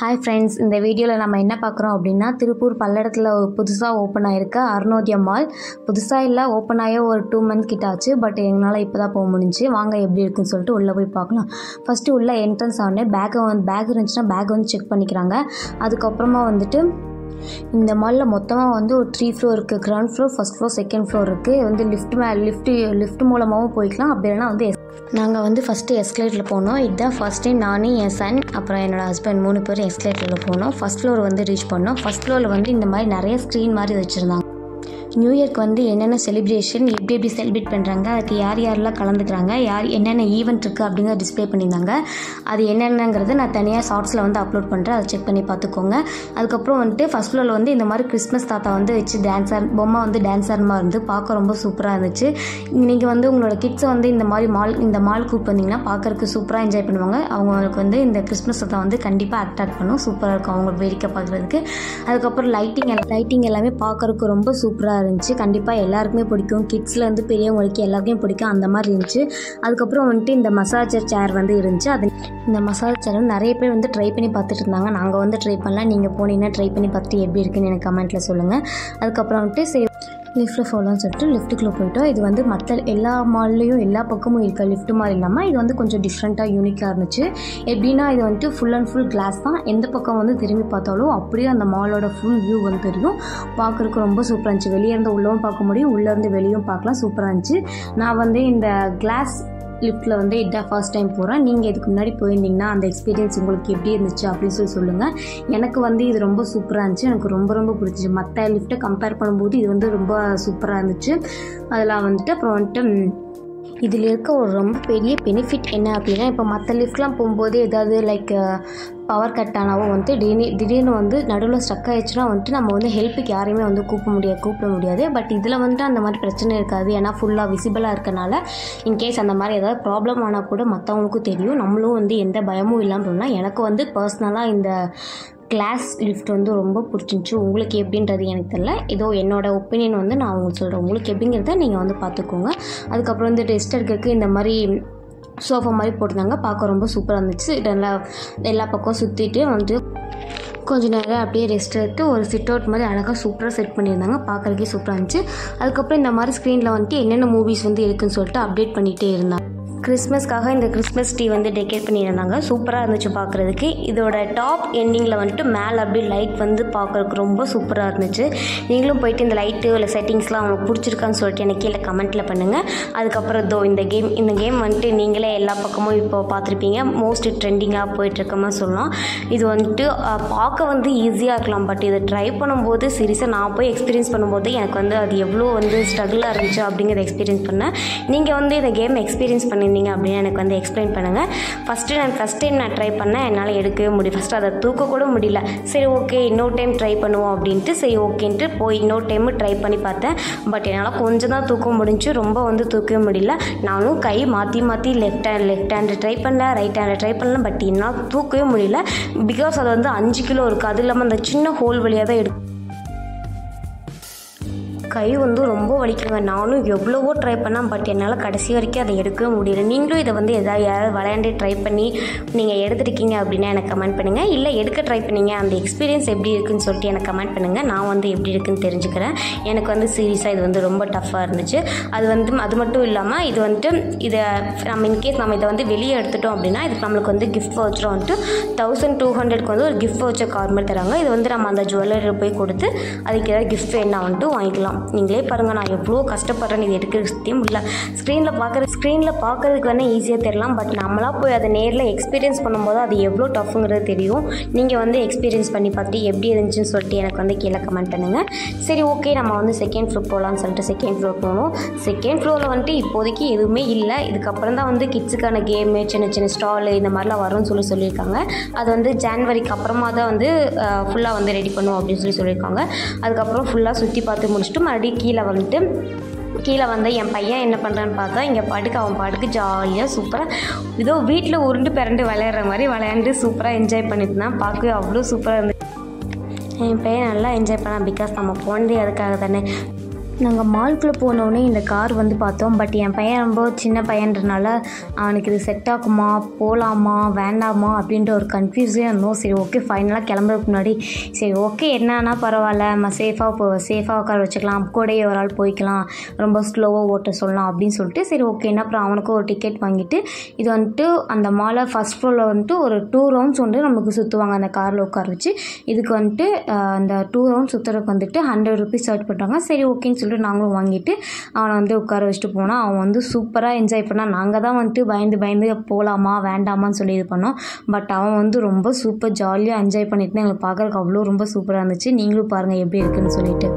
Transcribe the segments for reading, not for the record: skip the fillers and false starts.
Hi friends, இந்த வீடியோவில் நம்ம என்ன பார்க்குறோம் அப்படின்னா, திருப்பூர் பல்லடத்தில் புதுசாக ஓப்பன் ஆகிருக்க அருணோதயா மால். புதுசாக இல்லை, ஓப்பன் ஆகி ஒரு 2 months கிட்ட ஆச்சு. பட் எங்களால் இப்போ தான் போக முடிஞ்சு. வாங்க எப்படி இருக்குன்னு சொல்லிட்டு உள்ளே போய் பார்க்கலாம். ஃபஸ்ட்டு உள்ளே என்ட்ரன்ஸ் ஆனே பேக் இருந்துச்சுன்னா பேக் வந்து செக் பண்ணிக்கிறாங்க. அதுக்கப்புறமா வந்துட்டு இந்த மாலில் மொத்தமாக வந்து ஒரு 3 floor இருக்குது. Ground floor, first floor, second floor இருக்குது. வந்து லிஃப்ட் மூலமாகவும் போய்க்கலாம். அப்படி இல்லைனா வந்து நாங்கள் வந்து ஃபஸ்ட்டு எஸ்கலேட்டரில் போனோம். இதுதான் ஃபஸ்ட் டைம் நானே, என் சன், அப்புறம் என்னோடய ஹஸ்பண்ட் 3 பேர் எஸ்கலேட்டரில் போனோம். ஃபஸ்ட் ஃப்ளோர் வந்து ரீச் பண்ணோம். ஃபஸ்ட் ஃப்ளோரில் வந்து இந்த மாதிரி நிறைய ஸ்க்ரீன் மாதிரி வச்சுருந்தாங்க. நியூ இயர்க்கு வந்து என்னென்ன செலிப்ரேஷன், எப்படி செலிப்ரேட் பண்ணுறாங்க, அதுக்கு யாரெல்லாம் கலந்துக்கிறாங்க, என்னென்ன ஈவெண்ட் இருக்குது அப்படிங்கிறத டிஸ்பிளே பண்ணியிருந்தாங்க. அது என்னென்னங்கிறது நான் தனியாக ஷார்ட்ஸில் வந்து அப்லோட் பண்ணுறேன். அதை செக் பண்ணி பார்த்துக்கோங்க. அதுக்கப்புறம் வந்துட்டு ஃபஸ்ட் ஃப்ளோரில் வந்து இந்த மாதிரி கிறிஸ்மஸ் தாத்தா வந்து வச்சு பொம்மை வந்து டான்ஸர் மாதிரி இருந்து பார்க்க ரொம்ப சூப்பராக இருந்துச்சு. நீங்கள் வந்து உங்களோட கிட்ஸை வந்து இந்த மால் கூப்பிட்டு வந்தீங்கன்னா பார்க்கறதுக்கு சூப்பராக என்ஜாய் பண்ணுவாங்க. அவங்களுக்கு வந்து இந்த கிறிஸ்மஸ் தாத்தா வந்து கண்டிப்பாக அட்ராக்ட் பண்ணும். சூப்பராக இருக்கும் அவங்க வேடிக்கை பார்க்குறதுக்கு. அதுக்கப்புறம் லைட்டிங் எல்லாமே பார்க்கறதுக்கு ரொம்ப சூப்பராக இருந்துச்சு. கண்டிப்பாக எல்லாருக்குமே பிடிக்கும். கிட்ஸ்லேருந்து பெரியவங்களுக்கு எல்லாருக்குமே பிடிக்கும். அந்த மாதிரி இருந்துச்சு. அதுக்கப்புறம் வந்துட்டு இந்த மசாஜர் சேர் வந்து இருந்துச்சு. இந்த மசாஜ் சேர் வந்து நிறைய பேர் வந்து ட்ரை பண்ணி பார்த்துட்டு இருந்தாங்க. நாங்கள் வந்து ட்ரை பண்ணலாம். நீங்கள் போனீங்கன்னா ட்ரை பண்ணி பார்த்துட்டு எப்படி இருக்குன்னு எனக்கு கமெண்ட்டில் சொல்லுங்கள். அதுக்கப்புறம் வந்துட்டு சரி லிஃப்ட்டில் போகலான்னு சொல்லிட்டு லிஃப்ட்டுக்குள்ளே போயிட்டோம். இது வந்து மற்ற எல்லா மால்லையும் எல்லா பக்கமும் இருக்க லிஃப்ட் மாதிரி இல்லாமல் இது வந்து கொஞ்சம் டிஃப்ரெண்ட்டாக யூனிக்காக இருந்துச்சு. எப்படின்னா இது வந்துட்டு ஃபுல் அண்ட் ஃபுல் கிளாஸ் தான். எந்த பக்கம் வந்து திரும்பி பார்த்தாலும் அப்படியே அந்த மாலோட ஃபுல் வியூ வந்து தெரியும். பார்க்குறதுக்கு ரொம்ப சூப்பராக இருந்துச்சு. வெளியே இருந்து உள்ளவும் பார்க்க முடியும், உள்ளேருந்து வெளியும் பார்க்கலாம். சூப்பராக இருந்துச்சு. நான் வந்து இந்த கிளாஸ் லிஃப்ட்டில் வந்து இதான் ஃபர்ஸ்ட் டைம் போகிறேன். நீங்கள் இதுக்கு முன்னாடி போயிருந்தீங்கன்னா அந்த எக்ஸ்பீரியன்ஸ் உங்களுக்கு எப்படி இருந்துச்சு அப்படின்னு சொல்லுங்கள். எனக்கு வந்து இது ரொம்ப சூப்பராக இருந்துச்சு. எனக்கு ரொம்ப பிடிச்சிச்சு. மற்ற லிஃப்ட்டை கம்பேர் பண்ணும்போது இது வந்து ரொம்ப சூப்பராக இருந்துச்சு. அதெல்லாம் வந்துட்டு அப்புறம் வந்துட்டு இதில் இருக்க ஒரு ரொம்ப பெரிய பெனிஃபிட் என்ன அப்படின்னா, இப்போ மற்ற லிஃப்ட்லாம் போகும்போது ஏதாவது லைக் பவர் கட் ஆனாவோ வந்துட்டு திடீர்னு வந்து நடுவில் ஸ்டக் ஆகிடுச்சுன்னா வந்துட்டு நம்ம வந்து ஹெல்ப்புக்கு யாரையுமே வந்து கூப்பிட முடியாது. பட் இதில் வந்துட்டு அந்த மாதிரி பிரச்சனை இருக்காது. ஏன்னா ஃபுல்லாக விசிபிளாக இருக்கனால இன்கேஸ் அந்த மாதிரி ஏதாவது ப்ராப்ளம் ஆனால் கூட மற்றவங்களுக்கும் தெரியும். நம்மளும் வந்து எந்த பயமும் இல்லாமல் போனால் எனக்கு வந்து பர்சனலாக இந்த கிளாஸ் லிஃப்ட் வந்து ரொம்ப பிடிச்சிருந்துச்சி. உங்களுக்கு எப்படின்றது எனக்கு தெரியல. ஏதோ என்னோடய ஒப்பீனியன் வந்து நான் உங்களுக்கு சொல்கிறேன். உங்களுக்கு எப்படிங்கிறத நீங்கள் வந்து பார்த்துக்கோங்க. அதுக்கப்புறம் வந்து ரெஸ்ட் எடுக்கிறதுக்கு இந்த மாதிரி சோஃபா மாதிரி போட்டிருந்தாங்க. பார்க்க ரொம்ப சூப்பராக இருந்துச்சு. எல்லா பக்கம் சுற்றிட்டு வந்துட்டு கொஞ்சம் நேரம் அப்படியே ரெஸ்ட் எடுத்து ஒரு சிட் அவுட் மாதிரி அழகாக சூப்பராக செட் பண்ணியிருந்தாங்க. பார்க்குறதுக்கே சூப்பராக இருந்துச்சு. அதுக்கப்புறம் இந்த மாதிரி ஸ்க்ரீனில் வந்துட்டு என்னென்ன மூவிஸ் வந்து இருக்குதுன்னு சொல்லிட்டு அப்டேட் பண்ணிகிட்டே இருந்தாங்க. கிறிஸ்மஸ்க்காக இந்த கிறிஸ்மஸ் ட்ரீ வந்து டெக்கரேட் பண்ணியிருந்தாங்க. சூப்பராக இருந்துச்சு பார்க்குறதுக்கு. இதோட டாப் எண்டிங்கில் வந்துட்டு மேலே அப்படியே லைட் வந்து பார்க்குறதுக்கு ரொம்ப சூப்பராக இருந்துச்சு. நீங்களும் போயிட்டு இந்த லைட்டு இல்லை செட்டிங்ஸ்லாம் அவங்களுக்கு பிடிச்சிருக்கான்னு சொல்லிட்டு எனக்கு கீழே கமெண்ட்டில் பண்ணுங்கள். அதுக்கப்புறம் இந்த கேம் வந்துட்டு நீங்களே எல்லா பக்கமும் இப்போ பார்த்துருப்பீங்க. மோஸ்ட் ட்ரெண்டிங்காக போயிட்டுருக்கமா சொல்லலாம். இது வந்துட்டு பார்க்க வந்து ஈஸியாக இருக்கலாம். பட் இதை ட்ரை பண்ணும்போது சீரியஸாக நான் போய் எக்ஸ்பீரியன்ஸ் பண்ணும்போது எனக்கு வந்து அது எவ்வளோ வந்து ஸ்ட்ரகிளாக இருந்துச்சு அப்படிங்கிறத எக்ஸ்பீரியன்ஸ் பண்ணேன். நீங்கள் வந்து இந்த கேம் எக்ஸ்பீரியன்ஸ் பண்ணி அப்படின்னு எனக்கு வந்து எக்ஸ்பிளைன் பண்ணுங்கள். ஃபஸ்ட் டைம் நான் ட்ரை பண்ணேன். என்னால் எடுக்கவே முடியும். ஃபஸ்ட்டு அதை தூக்கக்கூட முடியல. சரி ஓகே இன்னொரு டைம் ட்ரை பண்ணுவோம் அப்படின்ட்டு சரி ஓகேன்ட்டு போய் இன்னொரு டைமு ட்ரை பண்ணி பார்த்தேன். பட் என்னால் கொஞ்சம் தான் தூக்க முடிஞ்சு, ரொம்ப வந்து தூக்கவே முடியல. நானும் கை மாற்றி லெஃப்ட் ஹேண்டு ட்ரை பண்ணல, ரைட் ஹேண்டில் ட்ரை பண்ணல. பட் என்னால் தூக்கவே முடியல. பிகாஸ் அது வந்து 5 கிலோ இருக்குது. அது இல்லாமல் அந்த சின்ன ஹோல் வழியாக தான் எடுக்கும். கை வந்து ரொம்ப வலிக்குங்க. நானும் எவ்வளவோ ட்ரை பண்ணேன். பட் என்னால் கடைசி வரைக்கும் அதை எடுக்கவே முடியல. நீங்களும் இதை வந்து யாராவது விளையாண்டு ட்ரை பண்ணி நீங்கள் எடுத்துருக்கீங்க அப்படின்னா எனக்கு கமெண்ட் பண்ணுங்கள். இல்லை எடுக்க ட்ரை பண்ணிங்க அந்த எக்ஸ்பீரியன்ஸ் எப்படி இருக்குதுன்னு சொல்லிட்டு எனக்கு கமெண்ட் பண்ணுங்கள். நான் வந்து எப்படி இருக்குன்னு தெரிஞ்சுக்கிறேன். எனக்கு வந்து சீரியஸாக இது வந்து ரொம்ப டஃப்பாக இருந்துச்சு. அது மட்டும் இல்லாமல் இது வந்துட்டு இதை நம்ம இன்கேஸ் நம்ம இதை வந்து வெளியே எடுத்துட்டோம் அப்படின்னா இதுக்கு நம்மளுக்கு வந்து கிஃப்ட் வவுச்சர் வந்துட்டு 1200 வந்து ஒரு கிஃப்ட் வவுச்சர் கார்டு மாதிரி தராங்க. இது வந்து நம்ம அந்த ஜுவல்லரியில் போய் கொடுத்து அதுக்கு ஏதாவது கிஃப்ட் என்ன வந்துட்டு வாங்கிக்கலாம். நீங்களே பாருங்கள், நான் எவ்வளோ கஷ்டப்படுறேன்னு இது எடுக்கிறதுக்கும் இல்லை. ஸ்க்ரீனில் பார்க்குறதுக்கு வேணால் ஈஸியாக தெரியலாம். பட் நம்மளாக போய் அதை நேரில் எக்ஸ்பீரியன்ஸ் பண்ணும்போது அது எவ்வளோ டஃப்புங்கிறது தெரியும். நீங்கள் வந்து எக்ஸ்பீரியன்ஸ் பண்ணி பார்த்துட்டு எப்படி இருந்துச்சுன்னு சொல்லிட்டு எனக்கு வந்து கீழே கமெண்ட் பண்ணுங்கள். சரி ஓகே நம்ம வந்து செகண்ட் ஃப்ளோர் போகலான்னு சொல்லிட்டு செகண்ட் ஃப்ளோர் போகணும். செகண்ட் ஃப்ளோரில் வந்துட்டு இப்போதைக்கு எதுவுமே இல்லை. இதுக்கப்புறம் தான் வந்து கிட்ஸுக்கான கேமு, சின்ன ஸ்டாலு இந்த மாதிரிலாம் வரும்னு சொல்லியிருக்காங்க. அது வந்து ஜான்வரிக்கு அப்புறமா தான் வந்து ஃபுல்லாக வந்து ரெடி பண்ணுவோம் அப்படின்னு சொல்லியிருக்காங்க. அதுக்கப்புறம் ஃபுல்லாக சுற்றி பார்த்து முடிச்சுட்டு மறுபடியும் கீழே வந்து என் பையன் என்ன பண்ணுறான்னு பார்த்தா இங்கே அவன் பாட்டுக்கு ஜாலியாக சூப்பராக ஏதோ வீட்டில் உருண்டு பிறண்டு விளையாடுற மாதிரி விளையாண்டு சூப்பராக என்ஜாய் பண்ணிட்டு தான். பார்க்கவே அவ்வளோ சூப்பராக இருந்துச்சு. என் பையன் நல்லா என்ஜாய் பண்ணான். பிகாஸ் நம்ம போனதே அதுக்காக தானே. நாங்கள் மால்குள்ளே போனோடனே இந்த கார் வந்து பார்த்தோம். பட் என் பையன் ரொம்ப சின்ன பையன்றனால அவனுக்கு இது செட் ஆகுமா, போகலாமா வேண்டாமா அப்படின்ற ஒரு கன்ஃபியூஸே இருந்தோம். சரி ஓகே, ஃபைனலாக கிளம்புறதுக்கு முன்னாடி சரி ஓகே என்னன்னா பரவாயில்ல, நம்ம சேஃபாக உட்கார வச்சுக்கலாம், கூடயே ஒரு ஆள் போய்க்கலாம், ரொம்ப ஸ்லோவாக ஓட்ட சொல்லலாம் அப்படின்னு சொல்லிட்டு சரி ஓகேன்னா அப்புறம் அவனுக்கும் ஒரு டிக்கெட் வாங்கிட்டு இது வந்துட்டு அந்த மாலை ஃபஸ்ட் ஃப்ளோரில் வந்துட்டு ஒரு 2 ரவுண்ட்ஸ் வந்து நமக்கு சுற்றுவாங்க அந்த காரில் உட்கார வச்சு. இதுக்கு வந்துட்டு அந்த 2 ரவுண்ட்ஸ் சுற்றுறதுக்கு வந்துட்டு 100 ருபீஸ் சார்ஜ் பண்ணுறாங்க. சரி ஓகேன்னு சொல்லிட்டு நாங்களும் வாங்கிட்டு அவனை வந்து உட்கார வச்சுட்டு போனால் அவன் வந்து சூப்பராக என்ஜாய் பண்ணான். நாங்கள் தான் வந்துட்டு பயந்து போகலாமா வேண்டாமான்னு சொல்லி இது பண்ணோம். பட் அவன் வந்து ரொம்ப சூப்பர் ஜாலியாக என்ஜாய் பண்ணிட்டு எங்களுக்கு பார்க்குறதுக்கு அவ்வளோ ரொம்ப சூப்பராக இருந்துச்சு. நீங்களும் பாருங்கள் எப்படி இருக்குன்னு சொல்லிட்டு.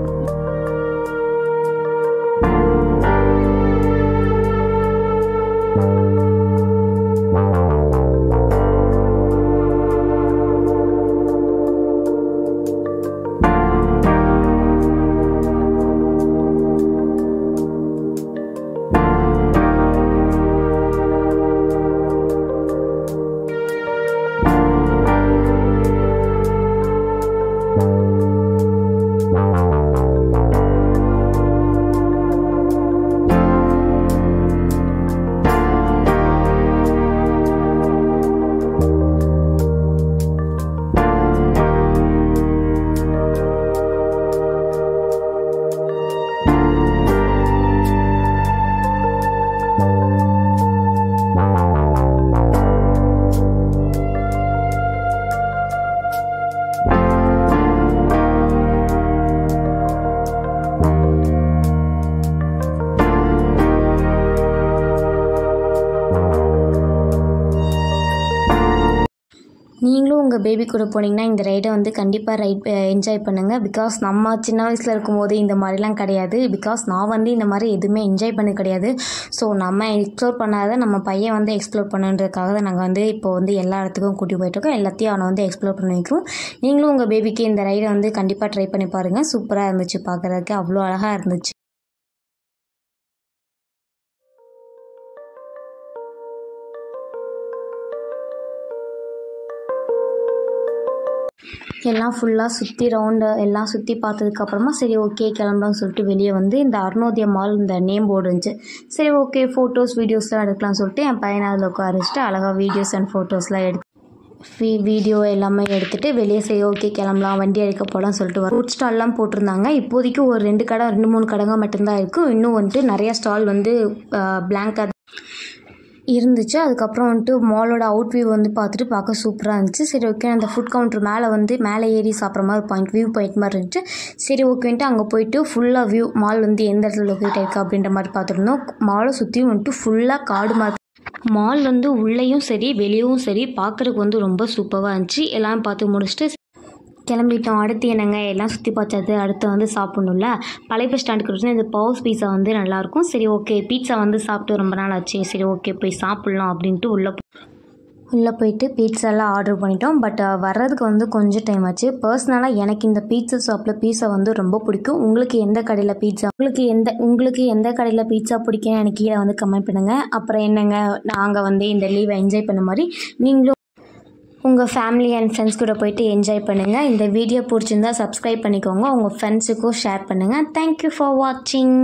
நீங்களும் உங்கள் பேபி கூட போனீங்கன்னா இந்த ரைடை வந்து கண்டிப்பாக என்ஜாய் பண்ணுங்கள். பிகாஸ் நம்ம சின்ன வயசில் இருக்கும்போது இந்த மாதிரிலாம் கிடையாது. பிகாஸ் நான் வந்து இந்த மாதிரி எதுவுமே என்ஜாய் பண்ண கிடையாது. ஸோ நம்ம எக்ஸ்ப்ளோர் பண்ணாத நம்ம பையன் வந்து எக்ஸ்ப்ளோர் பண்ணுன்றதுக்காக தான் நாங்கள் வந்து இப்போ வந்து எல்லா இடத்துக்கும் கூட்டி போயிட்டுருக்கோம். எல்லாத்தையும் அவனை வந்து எக்ஸ்ப்ளோர் பண்ணி வைக்கிறோம். நீங்களும் உங்கள் பேபிக்கு இந்த ரைடை வந்து கண்டிப்பாக ட்ரை பண்ணி பாருங்கள். சூப்பராக இருந்துச்சு, பார்க்குறதுக்கு அவ்வளோ அழகாக இருந்துச்சு. எல்லாம் ஃபுல்லாக சுற்றி ரவுண்டு எல்லாம் சுற்றி பார்த்ததுக்கப்புறமா சரி ஓகே கிளம்பலாம்னு சொல்லிட்டு வெளியே வந்து இந்த அருணோதயா மால் இந்த நேம் போர்டு இருந்துச்சு. சரி ஓகே ஃபோட்டோஸ் வீடியோஸ்லாம் எடுக்கலாம்னு சொல்லிட்டு என் பையனை அதில் உட்கார வச்சுட்டு அழகாக வீடியோஸ் அண்ட் ஃபோட்டோஸ்லாம் வீடியோ எல்லாமே எடுத்துகிட்டு வெளியே சரி ஓகே கிளம்பலாம் வண்டி எடுக்க போகலான்னு சொல்லிட்டு ஃப்ரூட் ஸ்டால்லாம் போட்டிருந்தாங்க. இப்போதைக்கு ஒரு 2-3 கடைங்க மட்டும்தான் இருக்குது. இன்னும் வந்துட்டு நிறையா ஸ்டால் வந்து பிளாங்காக இருந்துச்சு. அதுக்கப்புறம் வந்துட்டு மாலோட அவுட் வியூ வந்து பார்க்க சூப்பராக இருந்துச்சு. சரி ஓகே அந்த ஃபுட் கவுண்டர் மேலே ஏறி சாப்பிட்ற மாதிரி வியூ பாயிண்ட் மாதிரி இருந்துச்சு. சரி ஓகேன்ட்டு அங்கே போயிட்டு ஃபுல்லாக வியூ மால் வந்து எந்த இடத்துல லொக்கேட் ஆயிருக்கு அப்படின்ற மாதிரி பார்த்துருந்தோம். மாலை சுற்றியும் வந்துட்டு ஃபுல்லாக காடு மாதிரி மால் வந்து உள்ளேயும் சரி வெளியவும் சரி பார்க்குறதுக்கு வந்து ரொம்ப சூப்பராக இருந்துச்சு. எல்லாம் பார்த்து முடிச்சுட்டு கிளம்பிட்டோம். அடுத்து என்னங்க எல்லாம் சுற்றி பார்த்தாது, அடுத்து வந்து சாப்பிட்ணும்ல. பழைய பஸ் ஸ்டாண்டுக்கு வச்சுன்னா இந்த பவுஸ் பீஸா வந்து நல்லாயிருக்கும். சரி ஓகே பீட்சா வந்து சாப்பிட்டு ரொம்ப நாள் ஆச்சு, சரி ஓகே போய் சாப்பிட்லாம் அப்படின்ட்டு உள்ளே போயிட்டு பீட்சாலாம் ஆர்டர் பண்ணிட்டோம். பட் வர்றதுக்கு வந்து கொஞ்சம் டைம் ஆச்சு. பர்சனலாக எனக்கு இந்த பீட்சா ஷாப்பில் பீட்சா வந்து ரொம்ப பிடிக்கும். உங்களுக்கு எந்த கடையில் பீட்சா பிடிக்கும்னு எனக்கு கீழே வந்து கமெண்ட் பண்ணுங்கள். அப்புறம் என்னங்க நாங்கள் வந்து இந்த லீவை என்ஜாய் பண்ண மாதிரி நீங்களும் உங்கள் ஃபேமிலி அண்ட் ஃப்ரெண்ட்ஸ் கூட போயிட்டு என்ஜாய் பண்ணுங்கள். இந்த வீடியோ பிடிச்சிருந்தா சப்ஸ்கிரைப் பண்ணிக்கோங்க, உங்கள் ஃப்ரெண்ட்ஸுக்கும் ஷேர் பண்ணுங்கள். தேங்க்யூ ஃபார் வாட்சிங்.